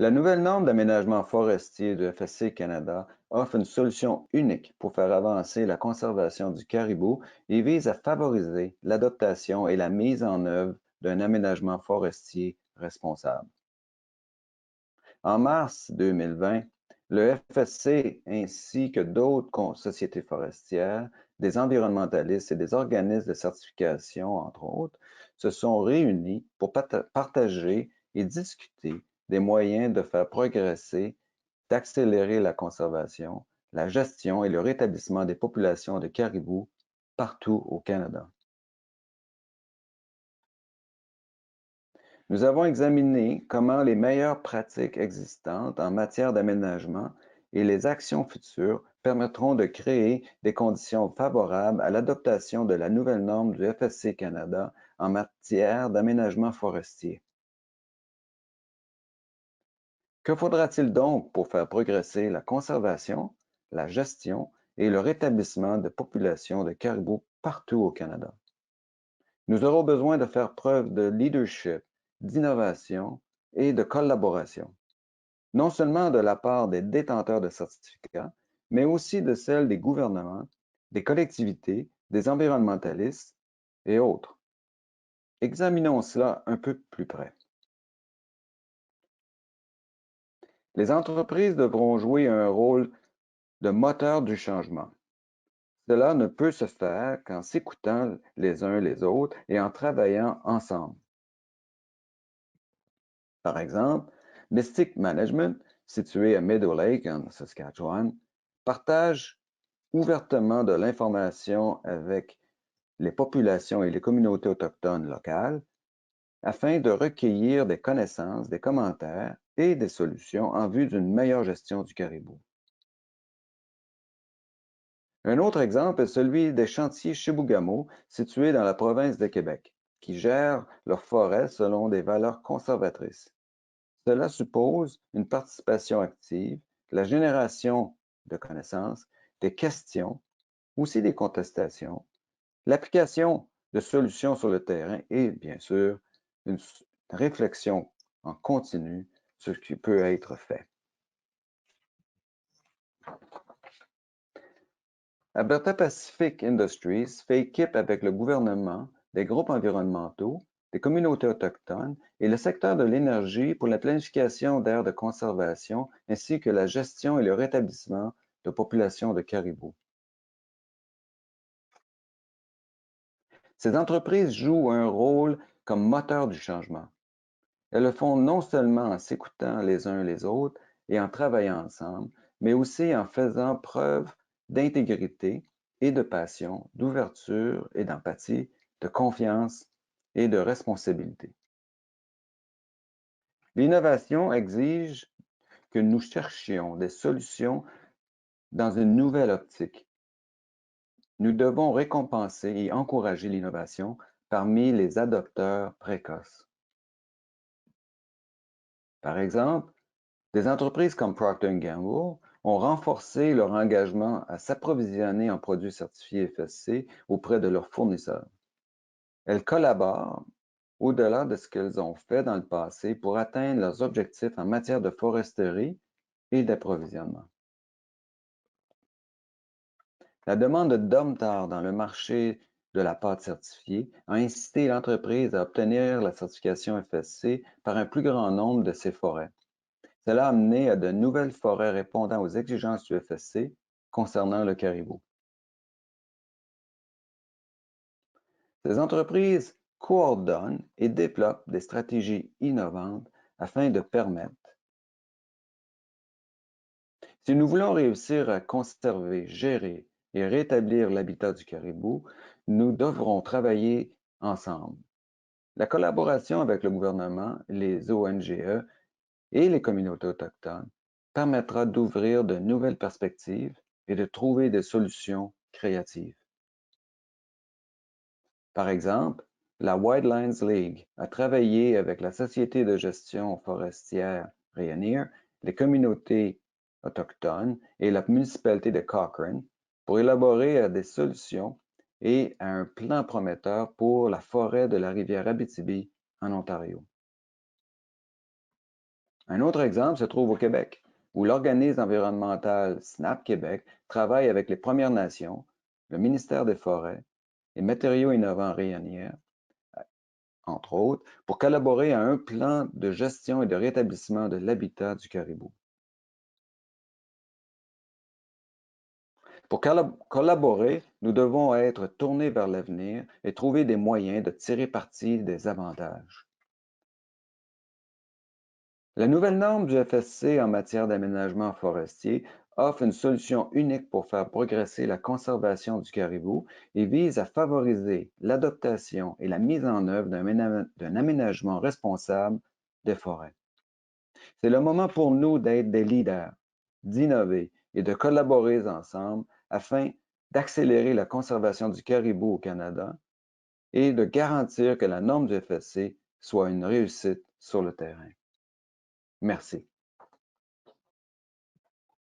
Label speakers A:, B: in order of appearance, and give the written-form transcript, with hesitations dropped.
A: La nouvelle norme d'aménagement forestier du FSC Canada offre une solution unique pour faire avancer la conservation du caribou et vise à favoriser l'adoption et la mise en œuvre d'un aménagement forestier responsable. En mars 2020, le FSC ainsi que d'autres sociétés forestières, des environnementalistes et des organismes de certification, entre autres, se sont réunis pour partager et discuter des moyens de faire progresser, d'accélérer la conservation, la gestion et le rétablissement des populations de caribous partout au Canada. Nous avons examiné comment les meilleures pratiques existantes en matière d'aménagement et les actions futures permettront de créer des conditions favorables à l'adoption de la nouvelle norme du FSC Canada en matière d'aménagement forestier. Que faudra-t-il donc pour faire progresser la conservation, la gestion et le rétablissement de populations de caribous partout au Canada? Nous aurons besoin de faire preuve de leadership, d'innovation et de collaboration, non seulement de la part des détenteurs de certificats, mais aussi de celle des gouvernements, des collectivités, des environnementalistes et autres. Examinons cela un peu plus près. Les entreprises devront jouer un rôle de moteur du changement. Cela ne peut se faire qu'en s'écoutant les uns les autres et en travaillant ensemble. Par exemple, Mystic Management, situé à Meadow Lake en Saskatchewan, partage ouvertement de l'information avec les populations et les communautés autochtones locales afin de recueillir des connaissances, des commentaires et des solutions en vue d'une meilleure gestion du caribou. Un autre exemple est celui des chantiers Chibougamau, situés dans la province de Québec, qui gèrent leurs forêts selon des valeurs conservatrices. Cela suppose une participation active, la génération de connaissances, des questions, aussi des contestations, l'application de solutions sur le terrain et, bien sûr, une réflexion en continu sur ce qui peut être fait. Alberta Pacific Industries fait équipe avec le gouvernement, des groupes environnementaux, des communautés autochtones et le secteur de l'énergie pour la planification d'aires de conservation ainsi que la gestion et le rétablissement de populations de caribous. Ces entreprises jouent un rôle comme moteur du changement. Elles le font non seulement en s'écoutant les uns les autres et en travaillant ensemble, mais aussi en faisant preuve d'intégrité et de passion, d'ouverture et d'empathie, de confiance et de responsabilité. L'innovation exige que nous cherchions des solutions dans une nouvelle optique. Nous devons récompenser et encourager l'innovation parmi les adopteurs précoces. Par exemple, des entreprises comme Procter Gamble ont renforcé leur engagement à s'approvisionner en produits certifiés FSC auprès de leurs fournisseurs. Elles collaborent au-delà de ce qu'elles ont fait dans le passé pour atteindre leurs objectifs en matière de foresterie et d'approvisionnement. La demande de Domtar dans le marché de la pâte certifiée a incité l'entreprise à obtenir la certification FSC par un plus grand nombre de ses forêts. Cela a amené à de nouvelles forêts répondant aux exigences du FSC concernant le caribou. Ces entreprises coordonnent et développent des stratégies innovantes afin de permettre. Si nous voulons réussir à conserver, gérer et rétablir l'habitat du caribou, nous devrons travailler ensemble. La collaboration avec le gouvernement, les ONGE et les communautés autochtones permettra d'ouvrir de nouvelles perspectives et de trouver des solutions créatives. Par exemple, la Wildlands League a travaillé avec la Société de gestion forestière Rayonier, les communautés autochtones et la municipalité de Cochrane pour élaborer des solutions et un plan prometteur pour la forêt de la rivière Abitibi en Ontario. Un autre exemple se trouve au Québec, où l'organisme environnemental SNAP Québec travaille avec les Premières Nations, le ministère des Forêts et Matériaux innovants Rayonière, entre autres, pour collaborer à un plan de gestion et de rétablissement de l'habitat du caribou. Pour collaborer, nous devons être tournés vers l'avenir et trouver des moyens de tirer parti des avantages. La nouvelle norme du FSC en matière d'aménagement forestier offre une solution unique pour faire progresser la conservation du caribou et vise à favoriser l'adoption et la mise en œuvre d'un aménagement responsable des forêts. C'est le moment pour nous d'être des leaders, d'innover et de collaborer ensemble afin d'accélérer la conservation du caribou au Canada et de garantir que la norme du FSC soit une réussite sur le terrain. Merci.